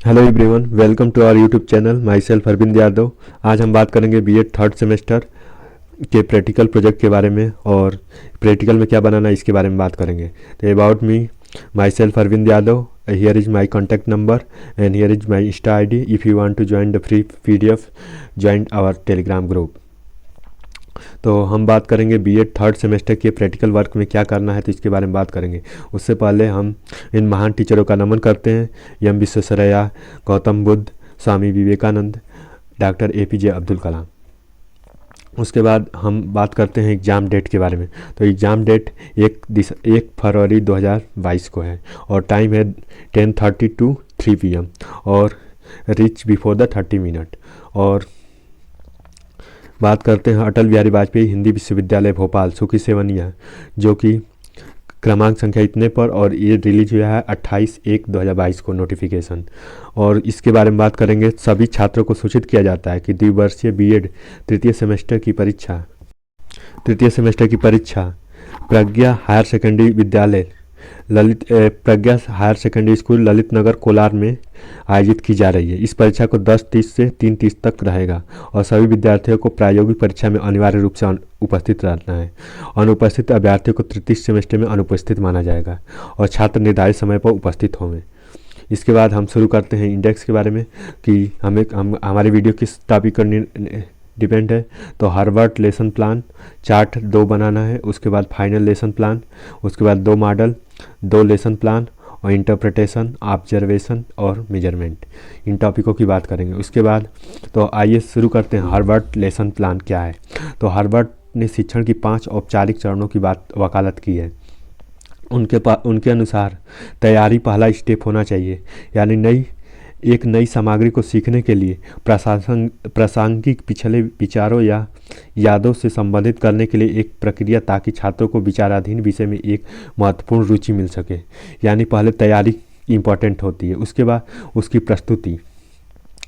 Hello everyone, welcome to our YouTube channel. My self Arvind Yadav. आज हम बात करेंगे बीएड थर्ड सेमेस्टर के प्रैक्टिकल प्रोजेक्ट के बारे में और प्रैक्टिकल में क्या बनाना है इसके बारे में बात करेंगे। तो about me, my self Arvind Yadav, here is my contact number and here is my insta I D. If you want to join the free PDF, join our Telegram group. तो हम बात करेंगे बीएड थर्ड सेमेस्टर के practical work में क्या करना है, तो इसके बारे में बात करेंगे। उससे पहले हम इन महान टीचरों का नमन करते हैं। M Visvesvaraya, Gautam Buddha, Swami Vivekananda, doctor APJ Abdul Kalam. उसके बाद हम बात करते हैं एग्ज़ाम डेट के बारे में। तो एग्ज़ाम डेट 1 फरवरी 2022 को है और टाइम है 10:30 to 3 PM और रीच बिफोर द 30 मिनट। और बात करते हैं अटल बिहारी वाजपेयी हिंदी विश्वविद्यालय भोपाल, सुखी सेवनिया, जो कि क्रमांक संख्या इतने पर, और ये रिलीज हुआ है 28/1/2022 को नोटिफिकेशन। और इसके बारे में बात करेंगे। सभी छात्रों को सूचित किया जाता है कि द्विवर्षीय बीएड तृतीय सेमेस्टर की परीक्षा प्रज्ञा हायर सेकेंडरी विद्यालय प्रज्ञा higher secondary school Lalit Nagar Kolar में आयोजित की जा रही है। इस परीक्षा को 10:30 से 3:30 तक रहेगा और सभी विद्यार्थियों को प्रायोगिक परीक्षा में अनिवार्य रूप से उपस्थित रहना है। अनुपस्थित अभ्यर्थियों को तृतीय सेमेस्टर में अनुपस्थित माना जाएगा और छात्र निर्धारित समय पर उपस्थित होंगे। इसके बाद हम शुरू करते हैं इंडेक्स के बारे में कि हमारी वीडियो किस टॉपिक पर डिपेंड है। तो हार्वर्ड लेसन प्लान चार्ट 2 बनाना है, उसके बाद फाइनल लेसन प्लान, उसके बाद 2 मॉडल, 2 लेसन प्लान और इंटरप्रिटेशन, ऑब्जर्वेशन और मेजरमेंट, इन टॉपिकों की बात करेंगे। उसके बाद तो आइए शुरू करते हैं। हार्वर्ड लेसन प्लान क्या है। तो हार्वर्ड ने शिक्षण की 5 औपचारिक चरणों की वकालत की है। उनके अनुसार तैयारी पहला स्टेप होना चाहिए, यानी एक नई सामग्री को सीखने के लिए प्रासंगिक पिछले विचारों या यादों से संबंधित करने के लिए एक प्रक्रिया, ताकि छात्रों को विचाराधीन विषय में एक महत्वपूर्ण रुचि मिल सके। यानी पहले तैयारी इम्पोर्टेंट होती है, उसके बाद उसकी प्रस्तुति।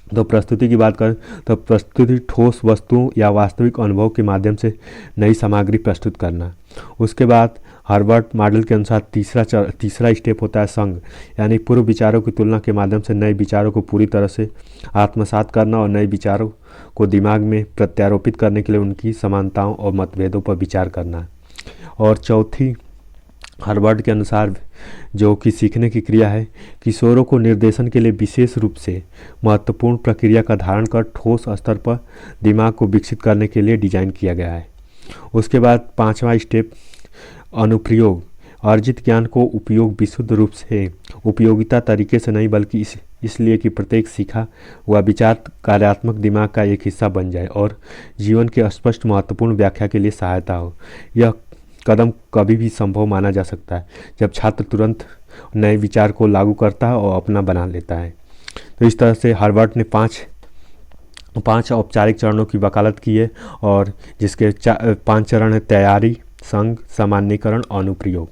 तो प्रस्तुति की बात करें तो प्रस्तुति ठोस वस्तुओं या वास्तविक अनुभव के माध्यम से नई सामग्री प्रस्तुत करना। उसके बाद हार्वर्ड मॉडल के अनुसार तीसरा स्टेप होता है संघ, यानी पूर्व विचारों की तुलना के माध्यम से नए विचारों को पूरी तरह से आत्मसात करना और नए विचारों को दिमाग में प्रत्यारोपित करने के लिए उनकी समानताओं और मतभेदों पर विचार करना। और चौथी हार्वर्ड के अनुसार जो कि सीखने की क्रिया है, किशोरों को निर्देशन के लिए विशेष रूप से महत्वपूर्ण प्रक्रिया का धारण कर ठोस स्तर पर दिमाग को विकसित करने के लिए डिजाइन किया गया है। उसके बाद 5वां स्टेप अनुप्रयोग, अर्जित ज्ञान को उपयोग विशुद्ध रूप से उपयोगिता तरीके से नहीं, बल्कि इसलिए कि प्रत्येक सीखा हुआ विचार कार्यात्मक दिमाग का एक हिस्सा बन जाए और जीवन के स्पष्ट महत्वपूर्ण व्याख्या के लिए सहायता हो। यह कदम कभी भी संभव माना जा सकता है जब छात्र तुरंत नए विचार को लागू करता है और अपना बना लेता है। तो इस तरह से हार्वर्ड ने पांच औपचारिक चरणों की वकालत की है, और जिसके 5 चरण है: तैयारी, संघ, सामान्यीकरण, अनुप्रयोग।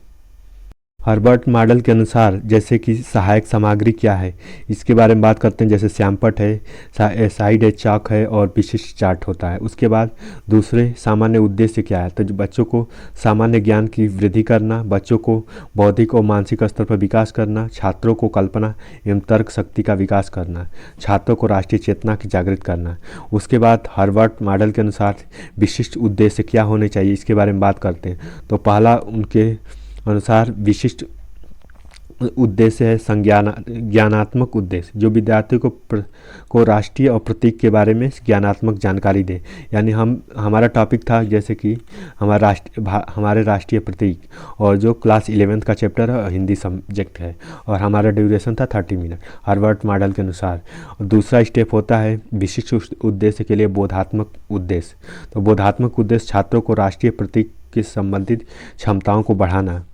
हार्वर्ड मॉडल के अनुसार जैसे कि सहायक सामग्री क्या है, इसके बारे में बात करते हैं। जैसे श्यामपट्ट है, साइड है, चाक है और विशिष्ट चार्ट होता है। उसके बाद दूसरे सामान्य उद्देश्य क्या है, तो जो बच्चों को सामान्य ज्ञान की वृद्धि करना, बच्चों को बौद्धिक और मानसिक स्तर पर विकास करना, छात्रों को कल्पना एवं तर्क शक्ति का विकास करना, छात्रों को राष्ट्रीय चेतना की जागृत करना। उसके बाद हार्वर्ड मॉडल के अनुसार विशिष्ट उद्देश्य क्या होने चाहिए, इसके बारे में बात करते हैं। तो पहला उनके अनुसार विशिष्ट उद्देश्य है ज्ञानात्मक उद्देश्य, जो विद्यार्थियों को राष्ट्रीय और प्रतीक के बारे में ज्ञानात्मक जानकारी दे। यानी हमारा टॉपिक था जैसे कि हमारे राष्ट्रीय प्रतीक, और जो क्लास 11th का चैप्टर है हिंदी सब्जेक्ट है, और हमारा ड्यूरेशन था 30 मिनट हार्वर्ड मॉडल के अनुसार। दूसरा स्टेप होता है विशिष्ट उद्देश्य के लिए बोधात्मक उद्देश्य। तो बोधात्मक उद्देश्य छात्रों को राष्ट्रीय प्रतीक के संबंधित क्षमताओं को बढ़ाना,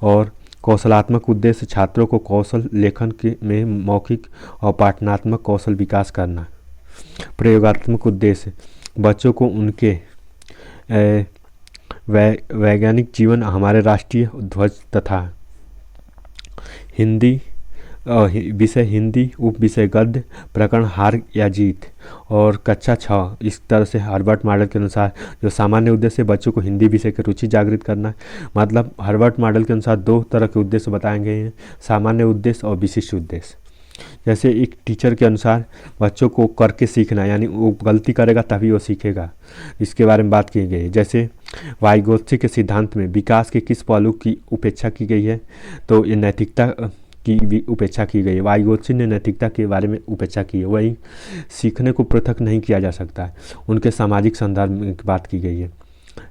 और कौशलात्मक उद्देश्य छात्रों को कौशल लेखन में मौखिक और पाठनात्मक कौशल विकास करना। प्रयोगात्मक उद्देश्य बच्चों को उनके वैज्ञानिक जीवन, हमारे राष्ट्रीय ध्वज तथा हिंदी विषय हिंदी, उप विषय गद्य, प्रकरण हार या जीत, और कक्षा 6। इस तरह से हार्वर्ड मॉडल के अनुसार जो सामान्य उद्देश्य बच्चों को हिंदी विषय की रुचि जागृत करना है। मतलब हार्वर्ड मॉडल के अनुसार 2 तरह के उद्देश्य बताए गए हैं, सामान्य उद्देश्य और विशिष्ट उद्देश्य। जैसे एक टीचर के अनुसार बच्चों को करके सीखना, यानी वो गलती करेगा तभी वो सीखेगा, इसके बारे में बात की गई है। जैसे वाइगोत्स्की के सिद्धांत में विकास के किस पहलू की उपेक्षा की गई है, तो ये नैतिकता की भी उपेक्षा की गई है। वाइगोत्स्की ने नैतिकता के बारे में उपेक्षा की है। वही सीखने को पृथक नहीं किया जा सकता है, उनके सामाजिक संदर्भ में बात की गई है।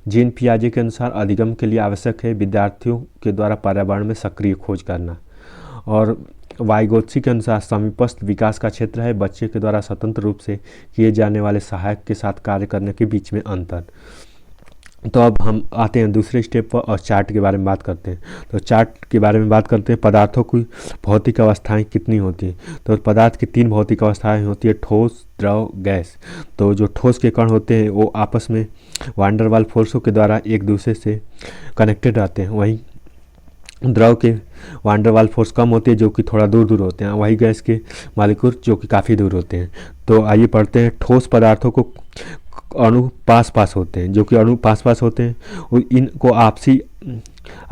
जीन पियाजे के अनुसार अधिगम के लिए आवश्यक है विद्यार्थियों के द्वारा पर्यावरण में सक्रिय खोज करना। और वाइगोत्स्की के अनुसार समीपस्थ विकास का क्षेत्र है बच्चे के द्वारा स्वतंत्र रूप से किए जाने वाले सहायक के साथ कार्य करने के बीच में अंतर। तो अब हम आते हैं दूसरे स्टेप पर और चार्ट के बारे में बात करते हैं। तो चार्ट के बारे में बात करते हैं, पदार्थों की भौतिक अवस्थाएं कितनी होती हैं। तो पदार्थ की 3 भौतिक अवस्थाएं होती है, ठोस, द्रव, गैस। तो जो ठोस के कण होते हैं वो आपस में वांडरवाल फोर्सों के द्वारा एक दूसरे से कनेक्टेड रहते हैं। वहीं द्रव के वांडरवाल फोर्स कम होती है जो कि थोड़ा दूर दूर होते हैं। वही गैस के मालिक्यूल जो कि काफ़ी दूर होते हैं। तो आइए पढ़ते हैं। ठोस पदार्थों को अणु पास पास होते हैं, जो कि अणु पास पास होते हैं इनको आपसी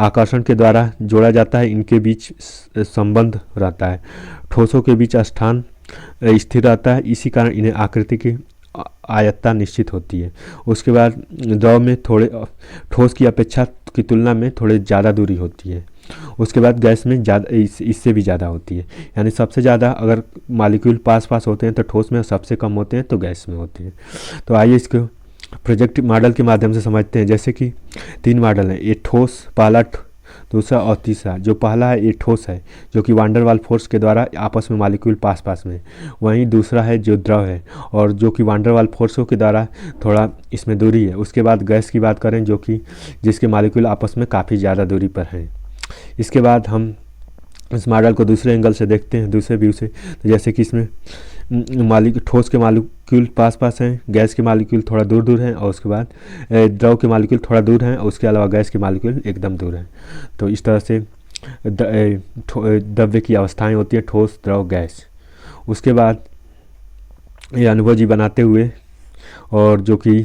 आकर्षण के द्वारा जोड़ा जाता है, इनके बीच संबंध रहता है। ठोसों के बीच स्थान स्थिर रहता है, इसी कारण इन्हें आकृति की आयतता निश्चित होती है। उसके बाद द्रव में थोड़े ठोस की अपेक्षा की तुलना में थोड़े ज़्यादा दूरी होती है। उसके बाद गैस में ज़्यादा इससे भी ज़्यादा होती है, यानी सबसे ज़्यादा अगर मॉलिक्यूल पास पास होते हैं तो ठोस में, सबसे कम होते हैं तो गैस में होते हैं। तो आइए इसको प्रोजेक्ट मॉडल के माध्यम से समझते हैं। जैसे कि 3 मॉडल हैं, ये ठोस, पहला, दूसरा और तीसरा। जो पहला है ये ठोस है जो कि वांडरवाल फोर्स के द्वारा आपस में मॉलिक्यूल पास पास में। वहीं दूसरा है जो द्रव है और जो कि वांडरवाल फोर्सों के द्वारा थोड़ा इसमें दूरी है। उसके बाद गैस की बात करें जो कि जिसके मॉलिक्यूल आपस में काफ़ी ज़्यादा दूरी पर हैं। इसके बाद हम इस मॉडल को दूसरे एंगल से देखते हैं, दूसरे व्यू से। तो जैसे कि इसमें ठोस के मॉलिक्यूल पास पास हैं, गैस के मॉलिक्यूल थोड़ा दूर दूर हैं और उसके बाद द्रव के मॉलिक्यूल थोड़ा दूर हैं और उसके अलावा गैस के मॉलिक्यूल एकदम दूर हैं। तो इस तरह से द्रव्य की अवस्थाएं होती है, ठोस, द्रव, गैस। उसके बाद ये अनुभव जी बनाते हुए और जो कि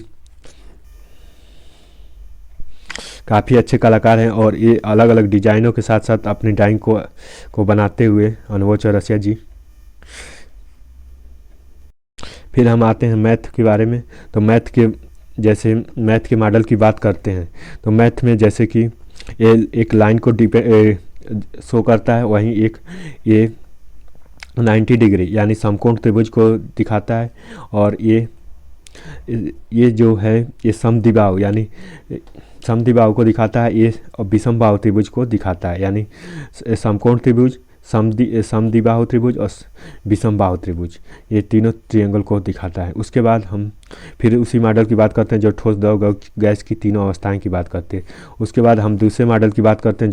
काफ़ी अच्छे कलाकार हैं और ये अलग अलग डिजाइनों के साथ साथ अपनी ड्राइंग को बनाते हुए अनुभव चौरसिया जी। फिर हम आते हैं मैथ के बारे में। तो मैथ के मॉडल की बात करते हैं। तो मैथ में जैसे कि ये एक लाइन को शो करता है, वहीं ये 90 डिग्री यानी समकोण त्रिभुज को दिखाता है। और ये जो है ये समद्विबाहु यानी समद्विबाहु को दिखाता है, ये विषमबाहु त्रिभुज को दिखाता है, यानी समकोण त्रिभुज, समद्विबाहु त्रिभुज और विषमबाहु त्रिभुज, ये तीनों ट्रायंगल को दिखाता है। उसके बाद हम फिर उसी मॉडल की बात करते हैं जो ठोस, द्रव, गैस की तीनों अवस्थाएं की बात करते हैं। उसके बाद हम दूसरे मॉडल की बात करते हैं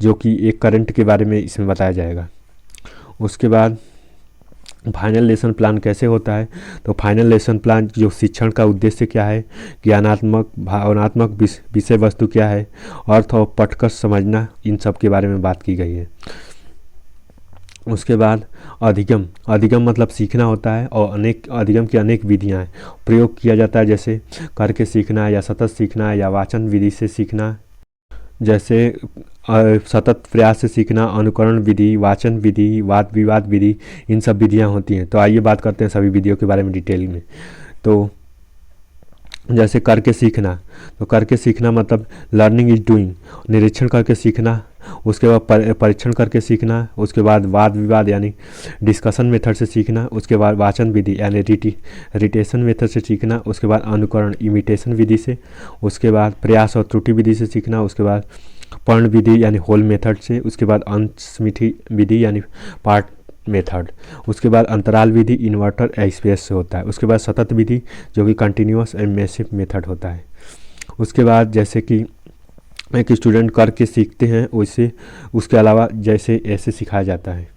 जो कि एक करंट के बारे में इसमें बताया जाएगा। उसके बाद फाइनल लेसन प्लान कैसे होता है। तो फाइनल लेसन प्लान जो शिक्षण का उद्देश्य क्या है, ज्ञानात्मक, भावनात्मक विषय वस्तु क्या है, अर्थ और पढ़कर समझना, इन सब के बारे में बात की गई है। उसके बाद अधिगम मतलब सीखना होता है और अधिगम की अनेक विधियां हैं, प्रयोग किया जाता है, जैसे करके सीखना या सतत सीखना या वाचन विधि से सीखना, जैसे सतत प्रयास से सीखना, अनुकरण विधि, वाचन विधि, वाद विवाद विधि, इन सब विधियां होती हैं। तो आइए बात करते हैं सभी विधियों के बारे में डिटेल में। तो जैसे करके सीखना, तो करके सीखना मतलब लर्निंग इज डूइंग, निरीक्षण करके सीखना। उसके बाद परीक्षण करके सीखना। उसके बाद वाद विवाद यानी डिस्कशन मेथड से सीखना। उसके बाद वाचन विधि यानी रिटेशन मेथड से सीखना। उसके बाद अनुकरण इमिटेशन विधि से। उसके बाद प्रयास और त्रुटि विधि से सीखना। उसके बाद पर्ण विधि यानी होल मेथड से। उसके बाद अंशमिति विधि यानी पार्ट मेथड। उसके बाद अंतराल विधि इन्वर्टर स्पेस से होता है। उसके बाद सतत विधि जो कि कंटिन्यूअस एंड मैसिव मेथड होता है। उसके बाद जैसे कि एक स्टूडेंट करके सीखते हैं वैसे उसके अलावा जैसे ऐसे सिखाया जाता है।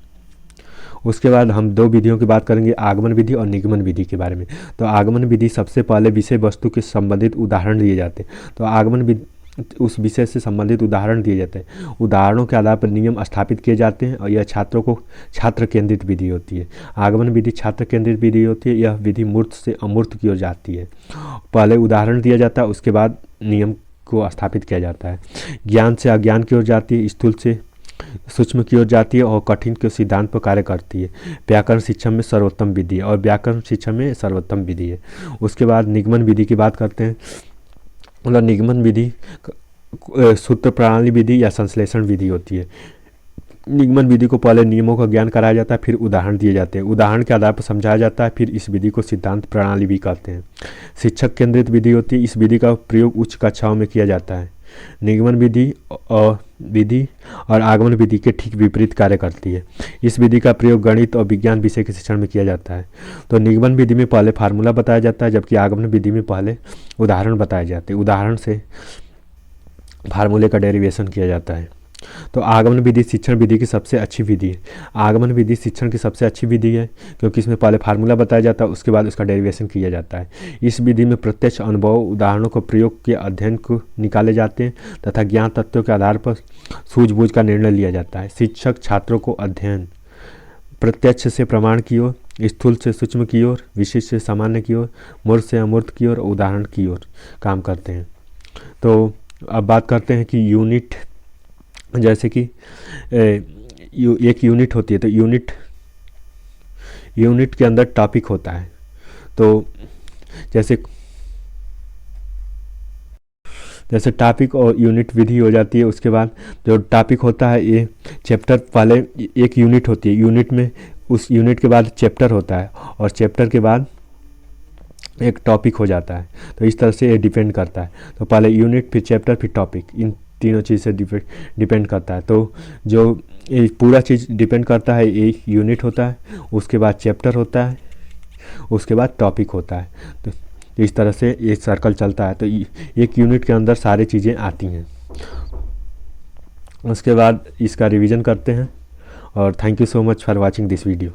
उसके बाद हम 2 विधियों की बात करेंगे, आगमन विधि और निगमन विधि के बारे में। तो आगमन विधि सबसे पहले विषय वस्तु के संबंधित उदाहरण दिए जाते हैं। तो आगमन विधि उस विषय से संबंधित उदाहरण दिए जाते हैं, उदाहरणों के आधार पर नियम स्थापित किए जाते हैं और यह छात्र केंद्रित विधि होती है। आगमन विधि छात्र केंद्रित विधि होती है। यह विधि मूर्त से अमूर्त की ओर जाती है। पहले उदाहरण दिया जाता है, उसके बाद नियम को स्थापित किया जाता है। ज्ञान से अज्ञान की ओर जाती है, स्थूल से सूक्ष्म की ओर जाती है और कठिन के सिद्धांत पर कार्य करती है। व्याकरण शिक्षा में सर्वोत्तम विधि है और व्याकरण शिक्षा में सर्वोत्तम विधि है। उसके बाद निगमन विधि की बात करते हैं। मतलब निगमन विधि सूत्र प्रणाली विधि या संश्लेषण विधि होती है। निगमन विधि को पहले नियमों का ज्ञान कराया जाता है, फिर उदाहरण दिए जाते हैं, उदाहरण के आधार पर समझाया जाता है, फिर इस विधि को सिद्धांत प्रणाली भी कहते हैं। शिक्षक केंद्रित विधि होती है। इस विधि का प्रयोग उच्च कक्षाओं में किया जाता है। निगमन विधि और आगमन विधि के ठीक विपरीत कार्य करती है। इस विधि का प्रयोग गणित और विज्ञान विषय के शिक्षण में किया जाता है। तो निगमन विधि में पहले फार्मूला बताया जाता है, जबकि आगमन विधि में पहले उदाहरण बताए जाते हैं, उदाहरण से फार्मूले का डेरिवेशन किया जाता है। तो आगमन विधि शिक्षण विधि की सबसे अच्छी विधि है। आगमन विधि शिक्षण की सबसे अच्छी विधि है क्योंकि इसमें पहले फार्मूला बताया जाता है, उसके बाद उसका डेरिवेशन किया जाता है। इस विधि में प्रत्यक्ष अनुभव उदाहरणों को प्रयोग के अध्ययन को निकाले जाते हैं तथा ज्ञान तत्वों के आधार पर सूझबूझ का निर्णय लिया जाता है। शिक्षक छात्रों को अध्ययन प्रत्यक्ष से प्रमाण की ओर, स्थूल से सूक्ष्म की ओर, विशिष्ट से सामान्य की ओर, मूर्त से अमूर्त की ओर, उदाहरण की ओर काम करते हैं। तो अब बात करते हैं कि यूनिट, जैसे कि एक यूनिट होती है तो यूनिट के अंदर टॉपिक होता है। तो जैसे टॉपिक और यूनिट विधि हो जाती है। उसके बाद जो टॉपिक होता है, ये चैप्टर पहले एक यूनिट होती है, यूनिट में उस यूनिट के बाद चैप्टर होता है और चैप्टर के बाद एक टॉपिक हो जाता है। तो इस तरह से ये डिपेंड करता है। तो पहले यूनिट, फिर चैप्टर, फिर टॉपिक, इन तीनों चीज़ से डिपेंड करता है। तो जो ये पूरा चीज़ डिपेंड करता है, एक यूनिट होता है, उसके बाद चैप्टर होता है, उसके बाद टॉपिक होता है। तो इस तरह से ये सर्कल चलता है। तो एक यूनिट के अंदर सारी चीज़ें आती हैं। उसके बाद इसका रिवीजन करते हैं और thank you so much for watching this video.